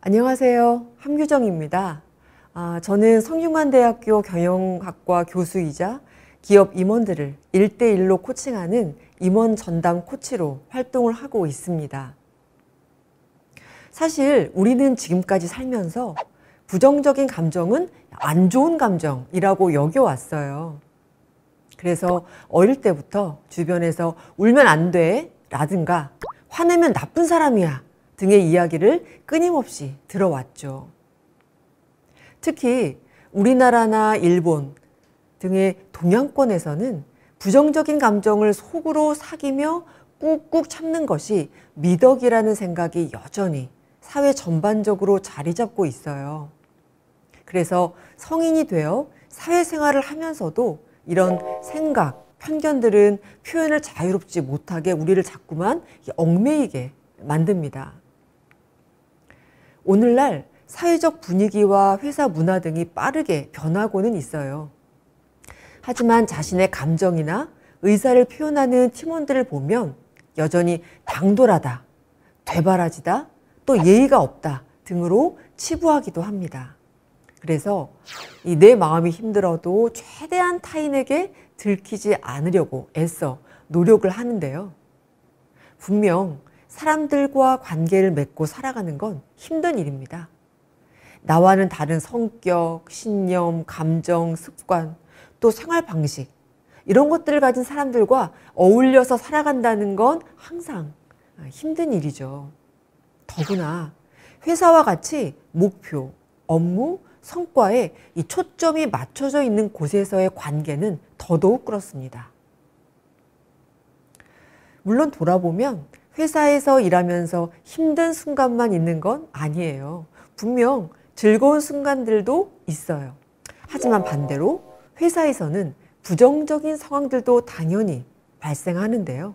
안녕하세요. 함규정입니다. 저는 성균관대학교 경영학과 교수이자 기업 임원들을 1대1로 코칭하는 임원 전담 코치로 활동을 하고 있습니다. 사실 우리는 지금까지 살면서 부정적인 감정은 안 좋은 감정이라고 여겨왔어요. 그래서 어릴 때부터 주변에서 울면 안 돼 라든가 화내면 나쁜 사람이야 등의 이야기를 끊임없이 들어왔죠. 특히 우리나라나 일본 등의 동양권에서는 부정적인 감정을 속으로 사귀며 꾹꾹 참는 것이 미덕이라는 생각이 여전히 사회 전반적으로 자리 잡고 있어요. 그래서 성인이 되어 사회생활을 하면서도 이런 생각, 편견들은 표현을 자유롭지 못하게 우리를 자꾸만 얽매이게 만듭니다. 오늘날 사회적 분위기와 회사 문화 등이 빠르게 변하고는 있어요. 하지만 자신의 감정이나 의사를 표현하는 팀원들을 보면 여전히 당돌하다, 되바라지다, 또 예의가 없다 등으로 치부하기도 합니다. 그래서 내 마음이 힘들어도 최대한 타인에게 들키지 않으려고 애써 노력을 하는데요. 분명 사람들과 관계를 맺고 살아가는 건 힘든 일입니다. 나와는 다른 성격, 신념, 감정, 습관, 또 생활 방식 이런 것들을 가진 사람들과 어울려서 살아간다는 건 항상 힘든 일이죠. 더구나 회사와 같이 목표, 업무, 성과에 이 초점이 맞춰져 있는 곳에서의 관계는 더더욱 그렇습니다. 물론 돌아보면 회사에서 일하면서 힘든 순간만 있는 건 아니에요. 분명 즐거운 순간들도 있어요. 하지만 반대로 회사에서는 부정적인 상황들도 당연히 발생하는데요.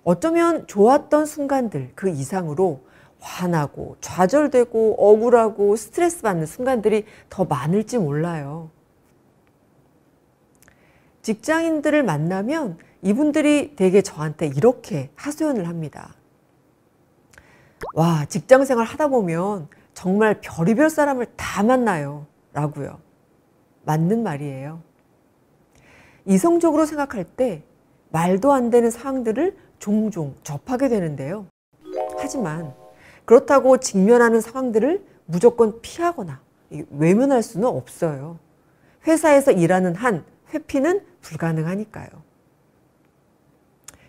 어쩌면 좋았던 순간들 그 이상으로 화나고 좌절되고 억울하고 스트레스 받는 순간들이 더 많을지 몰라요. 직장인들을 만나면 이분들이 되게 저한테 이렇게 하소연을 합니다. 와, 직장생활 하다 보면 정말 별의별 사람을 다 만나요 라고요. 맞는 말이에요. 이성적으로 생각할 때 말도 안 되는 상황들을 종종 접하게 되는데요. 하지만 그렇다고 직면하는 상황들을 무조건 피하거나 외면할 수는 없어요. 회사에서 일하는 한 회피는 불가능하니까요.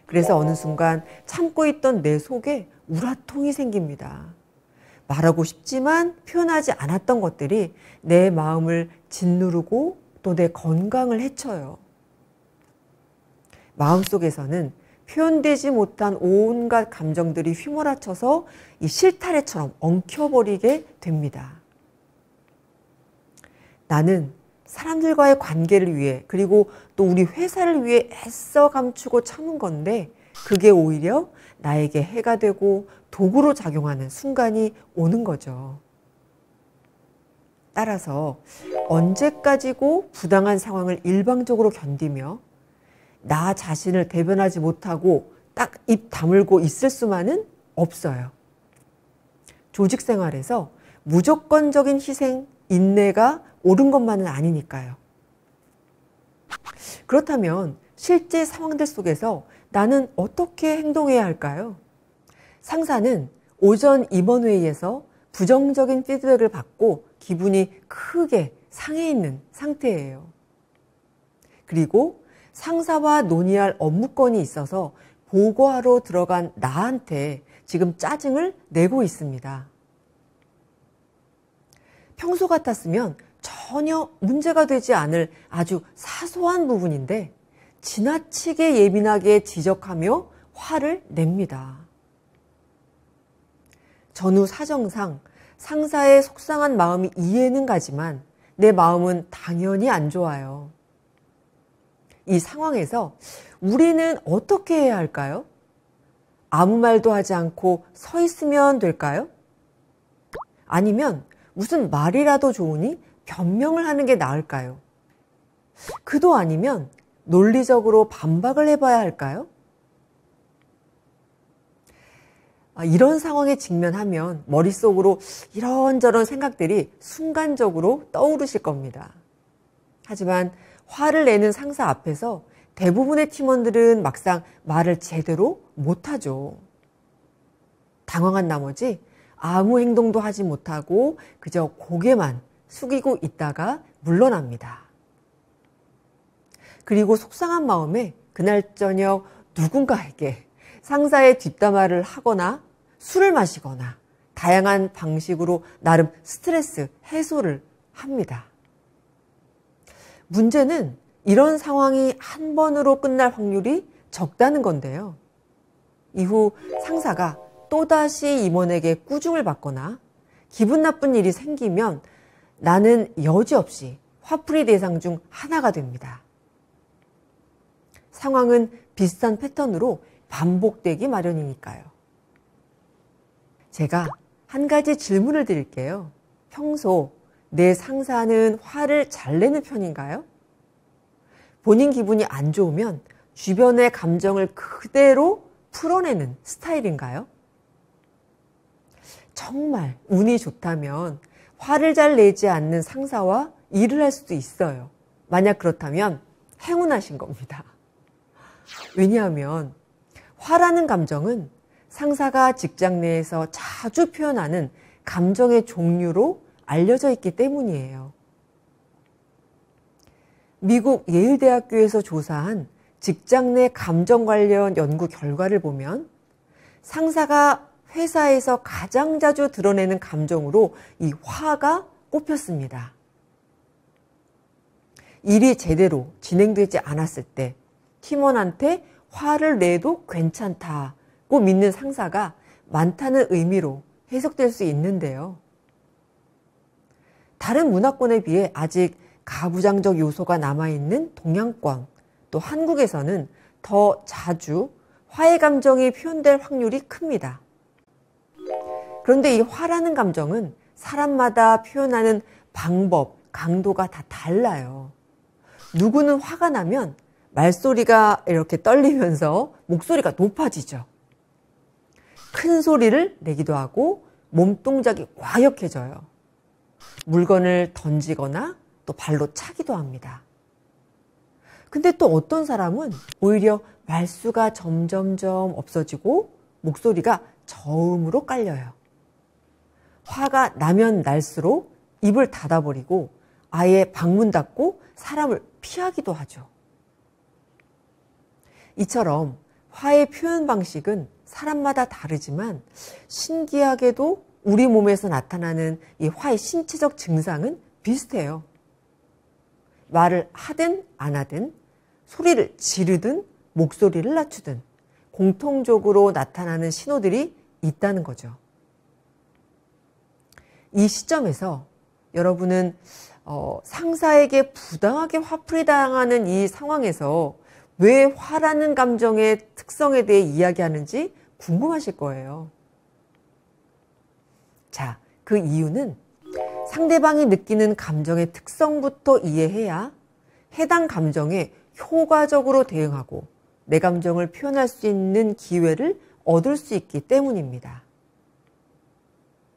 그래서 어느 순간 참고 있던 내 속에 우라통이 생깁니다. 말하고 싶지만 표현하지 않았던 것들이 내 마음을 짓누르고 또 내 건강을 해쳐요. 마음속에서는 표현되지 못한 온갖 감정들이 휘몰아쳐서 이 실타래처럼 엉켜버리게 됩니다. 나는 사람들과의 관계를 위해 그리고 또 우리 회사를 위해 애써 감추고 참은 건데 그게 오히려 나에게 해가 되고 도구로 작용하는 순간이 오는 거죠. 따라서 언제까지고 부당한 상황을 일방적으로 견디며 나 자신을 대변하지 못하고 딱 입 다물고 있을 수만은 없어요. 조직 생활에서 무조건적인 희생, 인내가 옳은 것만은 아니니까요. 그렇다면 실제 상황들 속에서 나는 어떻게 행동해야 할까요? 상사는 오전 임원회의에서 부정적인 피드백을 받고 기분이 크게 상해 있는 상태예요. 그리고 상사와 논의할 업무건이 있어서 보고하러 들어간 나한테 지금 짜증을 내고 있습니다. 평소 같았으면 전혀 문제가 되지 않을 아주 사소한 부분인데 지나치게 예민하게 지적하며 화를 냅니다. 전후 사정상 상사의 속상한 마음이 이해는 가지만 내 마음은 당연히 안 좋아요. 이 상황에서 우리는 어떻게 해야 할까요? 아무 말도 하지 않고 서 있으면 될까요? 아니면 무슨 말이라도 좋으니 변명을 하는 게 나을까요? 그도 아니면 논리적으로 반박을 해봐야 할까요? 이런 상황에 직면하면 머릿속으로 이런저런 생각들이 순간적으로 떠오르실 겁니다. 하지만 화를 내는 상사 앞에서 대부분의 팀원들은 막상 말을 제대로 못하죠. 당황한 나머지 아무 행동도 하지 못하고 그저 고개만 숙이고 있다가 물러납니다. 그리고 속상한 마음에 그날 저녁 누군가에게 상사의 뒷담화를 하거나 술을 마시거나 다양한 방식으로 나름 스트레스 해소를 합니다. 문제는 이런 상황이 한 번으로 끝날 확률이 적다는 건데요. 이후 상사가 또다시 임원에게 꾸중을 받거나 기분 나쁜 일이 생기면 나는 여지없이 화풀이 대상 중 하나가 됩니다. 상황은 비슷한 패턴으로 반복되기 마련이니까요. 제가 한 가지 질문을 드릴게요. 평소 내 상사는 화를 잘 내는 편인가요? 본인 기분이 안 좋으면 주변의 감정을 그대로 풀어내는 스타일인가요? 정말 운이 좋다면 화를 잘 내지 않는 상사와 일을 할 수도 있어요. 만약 그렇다면 행운하신 겁니다. 왜냐하면 화라는 감정은 상사가 직장 내에서 자주 표현하는 감정의 종류로 알려져 있기 때문이에요. 미국 예일대학교에서 조사한 직장 내 감정 관련 연구 결과를 보면 상사가 회사에서 가장 자주 드러내는 감정으로 이 화가 꼽혔습니다. 일이 제대로 진행되지 않았을 때 팀원한테 화를 내도 괜찮다고 믿는 상사가 많다는 의미로 해석될 수 있는데요. 다른 문화권에 비해 아직 가부장적 요소가 남아있는 동양권, 또 한국에서는 더 자주 화의 감정이 표현될 확률이 큽니다. 그런데 이 화라는 감정은 사람마다 표현하는 방법, 강도가 다 달라요. 누구는 화가 나면 말소리가 이렇게 떨리면서 목소리가 높아지죠. 큰 소리를 내기도 하고 몸동작이 과격해져요. 물건을 던지거나 또 발로 차기도 합니다. 근데 또 어떤 사람은 오히려 말수가 점점점 없어지고 목소리가 저음으로 깔려요. 화가 나면 날수록 입을 닫아버리고 아예 방문 닫고 사람을 피하기도 하죠. 이처럼 화의 표현 방식은 사람마다 다르지만 신기하게도 우리 몸에서 나타나는 이 화의 신체적 증상은 비슷해요. 말을 하든 안 하든 소리를 지르든 목소리를 낮추든 공통적으로 나타나는 신호들이 있다는 거죠. 이 시점에서 여러분은 상사에게 부당하게 화풀이 당하는 이 상황에서 왜 화라는 감정의 특성에 대해 이야기하는지 궁금하실 거예요. 자, 그 이유는 상대방이 느끼는 감정의 특성부터 이해해야 해당 감정에 효과적으로 대응하고 내 감정을 표현할 수 있는 기회를 얻을 수 있기 때문입니다.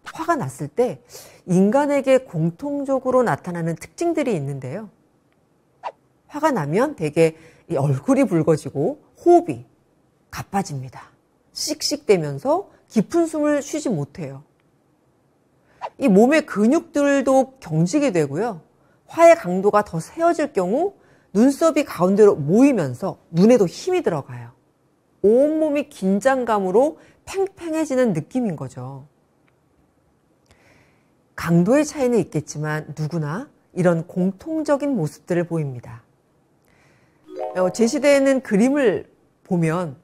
화가 났을 때 인간에게 공통적으로 나타나는 특징들이 있는데요. 화가 나면 대개 이 얼굴이 붉어지고 호흡이 가빠집니다. 씩씩대면서 깊은 숨을 쉬지 못해요. 이 몸의 근육들도 경직이 되고요. 화의 강도가 더 세어질 경우 눈썹이 가운데로 모이면서 눈에도 힘이 들어가요. 온몸이 긴장감으로 팽팽해지는 느낌인 거죠. 강도의 차이는 있겠지만 누구나 이런 공통적인 모습들을 보입니다. 제시되는 그림을 보면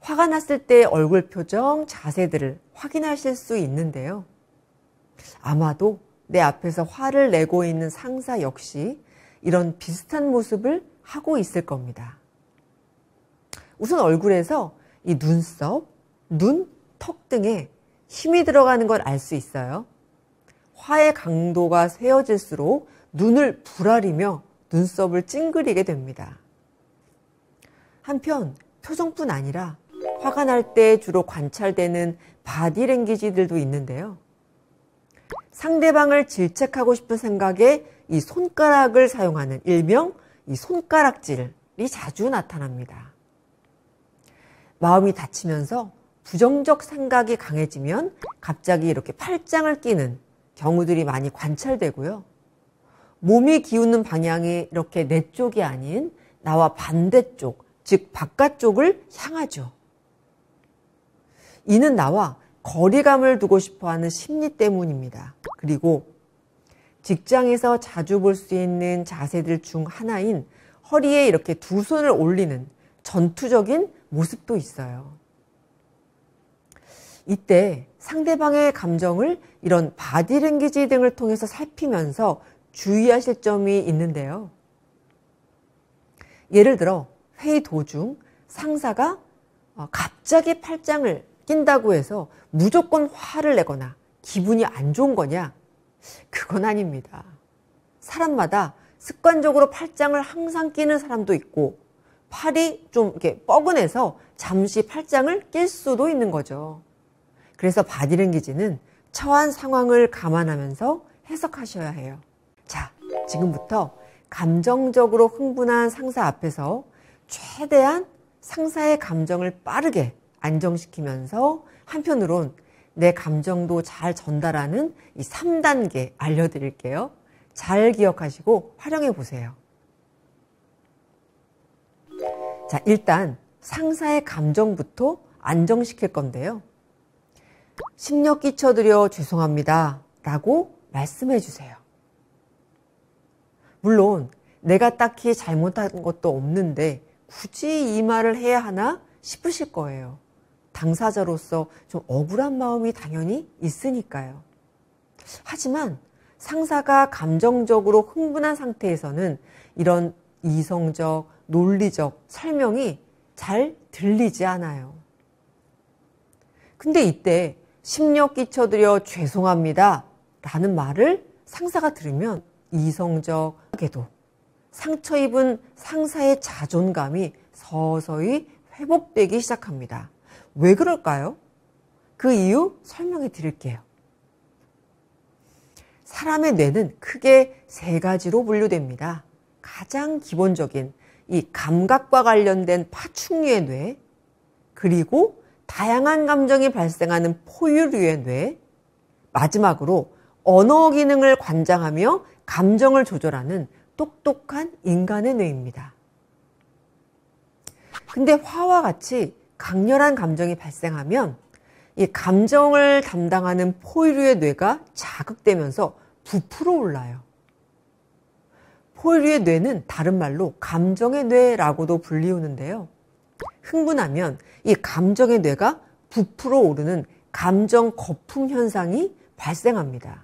화가 났을 때 얼굴 표정, 자세들을 확인하실 수 있는데요. 아마도 내 앞에서 화를 내고 있는 상사 역시 이런 비슷한 모습을 하고 있을 겁니다. 우선 얼굴에서 이 눈썹, 눈, 턱 등에 힘이 들어가는 걸 알 수 있어요. 화의 강도가 세어질수록 눈을 부라리며 눈썹을 찡그리게 됩니다. 한편 표정뿐 아니라 화가 날 때 주로 관찰되는 바디랭귀지들도 있는데요. 상대방을 질책하고 싶은 생각에 이 손가락을 사용하는 일명 이 손가락질이 자주 나타납니다. 마음이 다치면서 부정적 생각이 강해지면 갑자기 이렇게 팔짱을 끼는 경우들이 많이 관찰되고요. 몸이 기우는 방향이 이렇게 내 쪽이 아닌 나와 반대쪽, 즉 바깥쪽을 향하죠. 이는 나와 거리감을 두고 싶어하는 심리 때문입니다. 그리고 직장에서 자주 볼 수 있는 자세들 중 하나인 허리에 이렇게 두 손을 올리는 전투적인 모습도 있어요. 이때 상대방의 감정을 이런 바디랭귀지 등을 통해서 살피면서 주의하실 점이 있는데요. 예를 들어 회의 도중 상사가 갑자기 팔짱을 낀다고 해서 무조건 화를 내거나 기분이 안 좋은 거냐? 그건 아닙니다. 사람마다 습관적으로 팔짱을 항상 끼는 사람도 있고 팔이 좀 이렇게 뻐근해서 잠시 팔짱을 낄 수도 있는 거죠. 그래서 바디랭귀지는 처한 상황을 감안하면서 해석하셔야 해요. 자, 지금부터 감정적으로 흥분한 상사 앞에서 최대한 상사의 감정을 빠르게 안정시키면서 한편으론 내 감정도 잘 전달하는 이 3단계 알려드릴게요. 잘 기억하시고 활용해 보세요. 자, 일단 상사의 감정부터 안정시킬 건데요. 심려 끼쳐드려 죄송합니다 라고 말씀해 주세요. 물론 내가 딱히 잘못한 것도 없는데 굳이 이 말을 해야 하나 싶으실 거예요. 당사자로서 좀 억울한 마음이 당연히 있으니까요. 하지만 상사가 감정적으로 흥분한 상태에서는 이런 이성적, 논리적 설명이 잘 들리지 않아요. 근데 이때 심려 끼쳐드려 죄송합니다 라는 말을 상사가 들으면 이성적에도 상처 입은 상사의 자존감이 서서히 회복되기 시작합니다. 왜 그럴까요? 그 이유 설명해 드릴게요. 사람의 뇌는 크게 3가지로 분류됩니다. 가장 기본적인 이 감각과 관련된 파충류의 뇌, 그리고 다양한 감정이 발생하는 포유류의 뇌, 마지막으로 언어 기능을 관장하며 감정을 조절하는 똑똑한 인간의 뇌입니다. 근데 화와 같이 강렬한 감정이 발생하면 이 감정을 담당하는 포유류의 뇌가 자극되면서 부풀어 올라요. 포유류의 뇌는 다른 말로 감정의 뇌라고도 불리우는데요. 흥분하면 이 감정의 뇌가 부풀어 오르는 감정 거품 현상이 발생합니다.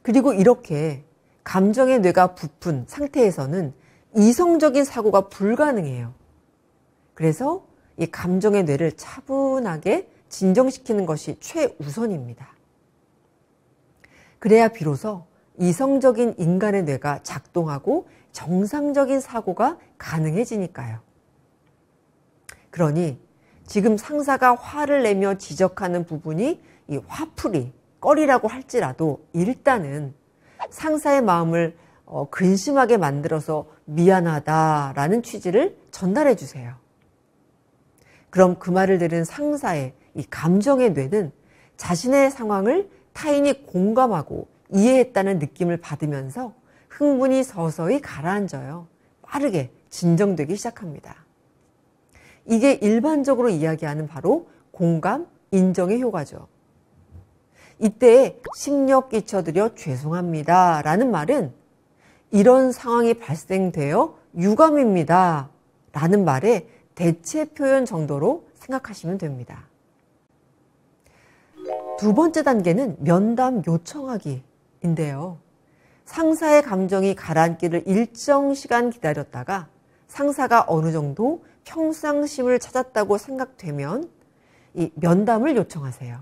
그리고 이렇게 감정의 뇌가 부푼 상태에서는 이성적인 사고가 불가능해요. 그래서 이 감정의 뇌를 차분하게 진정시키는 것이 최우선입니다. 그래야 비로소 이성적인 인간의 뇌가 작동하고 정상적인 사고가 가능해지니까요. 그러니 지금 상사가 화를 내며 지적하는 부분이 이 화풀이, 꺼리라고 할지라도 일단은 상사의 마음을 근심하게 만들어서 미안하다라는 취지를 전달해 주세요. 그럼 그 말을 들은 상사의 이 감정의 뇌는 자신의 상황을 타인이 공감하고 이해했다는 느낌을 받으면서 흥분이 서서히 가라앉아요. 빠르게 진정되기 시작합니다. 이게 일반적으로 이야기하는 바로 공감, 인정의 효과죠. 이때 심려 끼쳐드려 죄송합니다 라는 말은 이런 상황이 발생되어 유감입니다 라는 말의 대체 표현 정도로 생각하시면 됩니다. 2번째 단계는 면담 요청하기인데요. 상사의 감정이 가라앉기를 일정 시간 기다렸다가 상사가 어느 정도 평상심을 찾았다고 생각되면 이 면담을 요청하세요.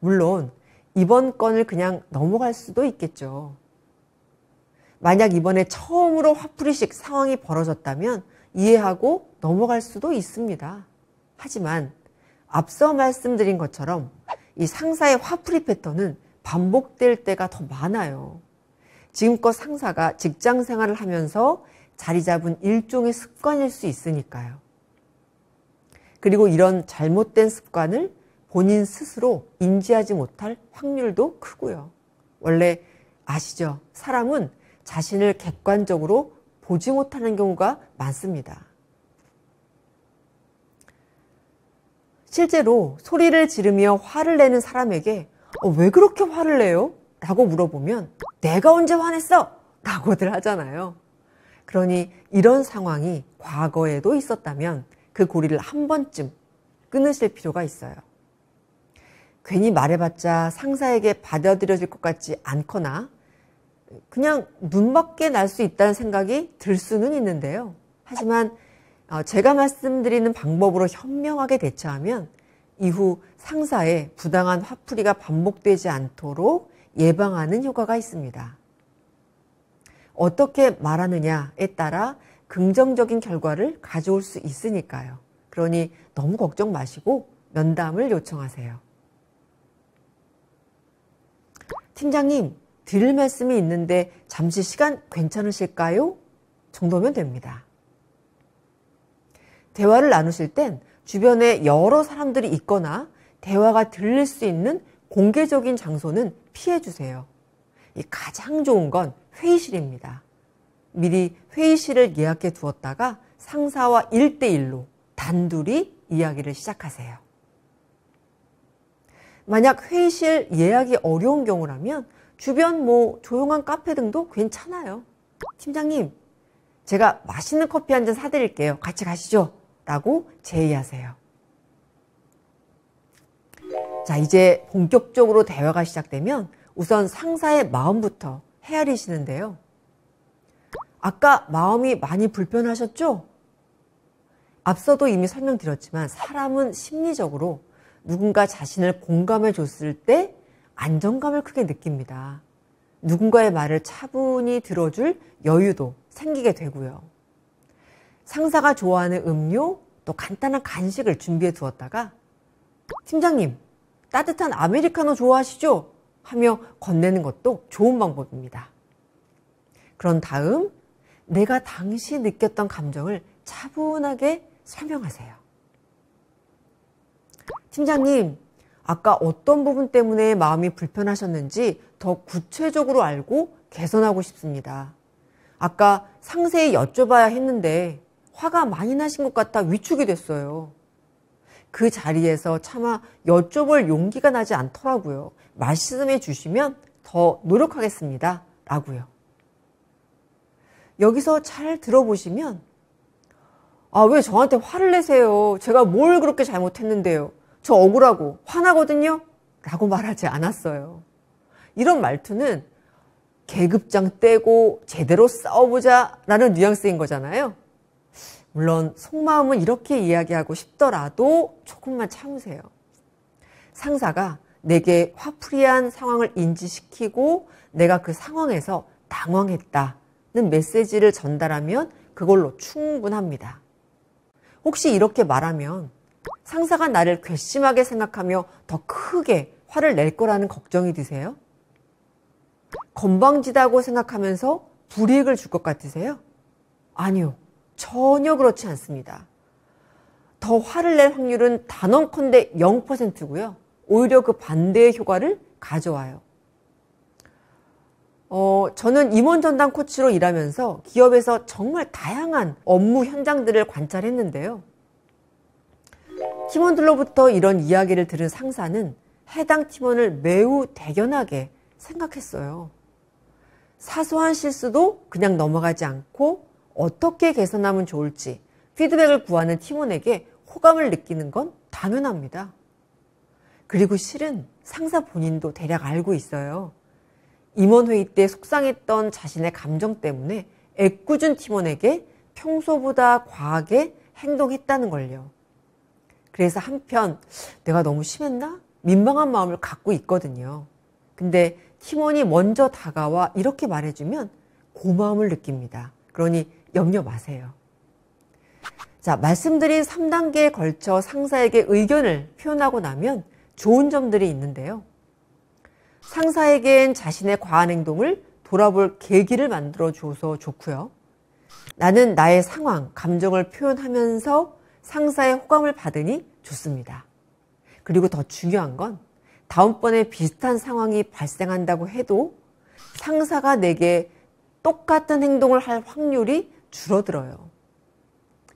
물론 이번 건을 그냥 넘어갈 수도 있겠죠. 만약 이번에 처음으로 화풀이식 상황이 벌어졌다면 이해하고 넘어갈 수도 있습니다. 하지만 앞서 말씀드린 것처럼 이 상사의 화풀이 패턴은 반복될 때가 더 많아요. 지금껏 상사가 직장 생활을 하면서 자리 잡은 일종의 습관일 수 있으니까요. 그리고 이런 잘못된 습관을 본인 스스로 인지하지 못할 확률도 크고요. 원래 아시죠? 사람은 자신을 객관적으로 보지 못하는 경우가 많습니다. 실제로 소리를 지르며 화를 내는 사람에게 왜 그렇게 화를 내요? 라고 물어보면 내가 언제 화냈어? 라고들 하잖아요. 그러니 이런 상황이 과거에도 있었다면 그 고리를 한 번쯤 끊으실 필요가 있어요. 괜히 말해봤자 상사에게 받아들여질 것 같지 않거나 그냥 눈밖에 날 수 있다는 생각이 들 수는 있는데요. 하지만 제가 말씀드리는 방법으로 현명하게 대처하면 이후 상사의 부당한 화풀이가 반복되지 않도록 예방하는 효과가 있습니다. 어떻게 말하느냐에 따라 긍정적인 결과를 가져올 수 있으니까요. 그러니 너무 걱정 마시고 면담을 요청하세요. 팀장님, 드릴 말씀이 있는데 잠시 시간 괜찮으실까요? 정도면 됩니다. 대화를 나누실 땐 주변에 여러 사람들이 있거나 대화가 들릴 수 있는 공개적인 장소는 피해주세요. 가장 좋은 건 회의실입니다. 미리 회의실을 예약해 두었다가 상사와 1대1로 단둘이 이야기를 시작하세요. 만약 회의실 예약이 어려운 경우라면 주변 조용한 카페 등도 괜찮아요. 팀장님, 제가 맛있는 커피 한 잔 사드릴게요. 같이 가시죠. 라고 제의하세요. 자, 이제 본격적으로 대화가 시작되면 우선 상사의 마음부터 헤아리시는데요. 아까 마음이 많이 불편하셨죠? 앞서도 이미 설명드렸지만 사람은 심리적으로 누군가 자신을 공감해 줬을 때 안정감을 크게 느낍니다. 누군가의 말을 차분히 들어줄 여유도 생기게 되고요. 상사가 좋아하는 음료, 또 간단한 간식을 준비해 두었다가 팀장님, 따뜻한 아메리카노 좋아하시죠? 하며 건네는 것도 좋은 방법입니다. 그런 다음 내가 당시 느꼈던 감정을 차분하게 설명하세요. 팀장님, 아까 어떤 부분 때문에 마음이 불편하셨는지 더 구체적으로 알고 개선하고 싶습니다. 아까 상세히 여쭤봐야 했는데 화가 많이 나신 것 같아 위축이 됐어요. 그 자리에서 차마 여쭤볼 용기가 나지 않더라고요. 말씀해 주시면 더 노력하겠습니다. 라고요. 여기서 잘 들어보시면 왜 저한테 화를 내세요? 제가 뭘 그렇게 잘못했는데요? 저 억울하고 화나거든요? 라고 말하지 않았어요. 이런 말투는 계급장 떼고 제대로 싸워보자 라는 뉘앙스인 거잖아요. 물론 속마음은 이렇게 이야기하고 싶더라도 조금만 참으세요. 상사가 내게 화풀이한 상황을 인지시키고 내가 그 상황에서 당황했다는 메시지를 전달하면 그걸로 충분합니다. 혹시 이렇게 말하면 상사가 나를 괘씸하게 생각하며 더 크게 화를 낼 거라는 걱정이 드세요? 건방지다고 생각하면서 불이익을 줄 것 같으세요? 아니요. 전혀 그렇지 않습니다. 더 화를 낼 확률은 단언컨대 0%고요. 오히려 그 반대의 효과를 가져와요. 저는 임원 전담 코치로 일하면서 기업에서 정말 다양한 업무 현장들을 관찰했는데요. 팀원들로부터 이런 이야기를 들은 상사는 해당 팀원을 매우 대견하게 생각했어요. 사소한 실수도 그냥 넘어가지 않고 어떻게 개선하면 좋을지 피드백을 구하는 팀원에게 호감을 느끼는 건 당연합니다. 그리고 실은 상사 본인도 대략 알고 있어요. 임원회의 때 속상했던 자신의 감정 때문에 애꿎은 팀원에게 평소보다 과하게 행동했다는 걸요. 그래서 한편 내가 너무 심했나? 민망한 마음을 갖고 있거든요. 근데 팀원이 먼저 다가와 이렇게 말해주면 고마움을 느낍니다. 그러니 염려 마세요. 자, 말씀드린 3단계에 걸쳐 상사에게 의견을 표현하고 나면 좋은 점들이 있는데요. 상사에겐 자신의 과한 행동을 돌아볼 계기를 만들어 줘서 좋고요. 나는 나의 상황, 감정을 표현하면서 상사의 호감을 받으니 좋습니다. 그리고 더 중요한 건 다음번에 비슷한 상황이 발생한다고 해도 상사가 내게 똑같은 행동을 할 확률이 줄어들어요.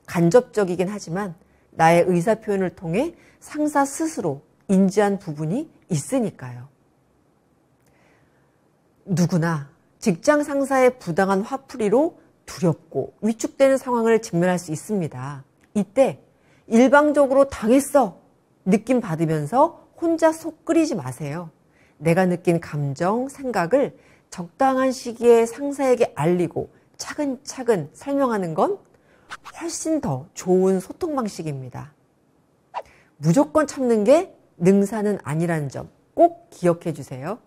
간접적이긴 하지만 나의 의사표현을 통해 상사 스스로 인지한 부분이 있으니까요. 누구나 직장 상사의 부당한 화풀이로 두렵고 위축되는 상황을 직면할 수 있습니다. 이때 일방적으로 당했어 느낌 받으면서 혼자 속 끓이지 마세요. 내가 느낀 감정, 생각을 적당한 시기에 상사에게 알리고 차근차근 설명하는 건 훨씬 더 좋은 소통 방식입니다. 무조건 참는 게 능사는 아니라는 점 꼭 기억해 주세요.